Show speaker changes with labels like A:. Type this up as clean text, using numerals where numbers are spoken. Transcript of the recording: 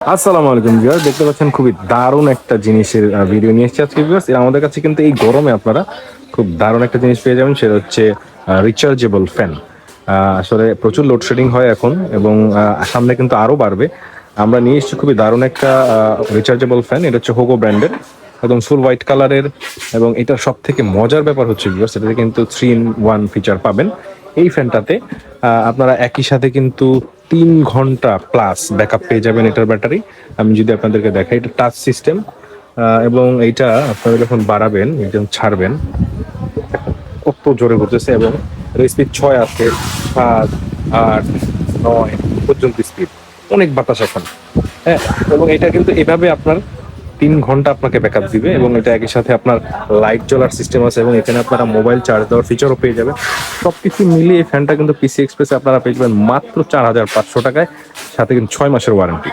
A: আসসালামু আলাইকুম ভিউয়ার, দেখতে পাচ্ছেন খুবই দারুণ একটা জিনিসের ভিডিও নিয়ে এসেছি আজকে ভিউয়ার্স। আমাদের কাছে কিন্তু এই গরমে আপনারা খুব দারুণ একটা জিনিস পেয়ে যাবেন, সেটা হচ্ছে রিচার্জেবল ফ্যান। আসলে প্রচুর লোডশেডিং হয় এখন এবং সামনে কিন্তু আরও বাড়বে। আমরা নিয়ে এসেছি খুবই দারুণ একটা রিচার্জেবল ফ্যান। এটা হচ্ছে হোগো ব্র্যান্ডের, একদম ফুল হোয়াইট কালারের। এবং এটার সব থেকে মজার ব্যাপার হচ্ছে ভিউয়ার্স, এটাতে কিন্তু 3-in-1 ফিচার পাবেন এই ফ্যানটাতে। আপনারা একই সাথে কিন্তু 3 ঘন্টা প্লাস ব্যাকআপ পেয়ে যাবেন এটার ব্যাটারি। আমি যদি আপনাদেরকে দেখাই, এটা টাচ সিস্টেম এবং এইটা আপনারা যখন বাড়াবেন, যখন ছাড়বেন, কত জোরে ঘুরতেছে। এবং স্পিড 6 আছে, 7, 8, 9 পর্যন্ত স্পিড, অনেক বাতাস এখন। হ্যাঁ, এবং এটা কিন্তু এভাবে আপনার 3 ঘন্টা আপনাকে ব্যাকআপ দিবে। এবং এটা একই সাথে আপনার লাইট জ্বলার সিস্টেম আছে এবং এখানে আপনারা মোবাইল চার্জ দেওয়ার ফিচারও পেয়ে যাবেন। সবকিছু মিলিয়ে এই ফ্যানটা কিন্তু পিসি এক্সপ্রেসে আপনারা পেয়ে যাবেন মাত্র 4,500 টাকায়, সাথে কিন্তু 6 মাসের ওয়ারেন্টি।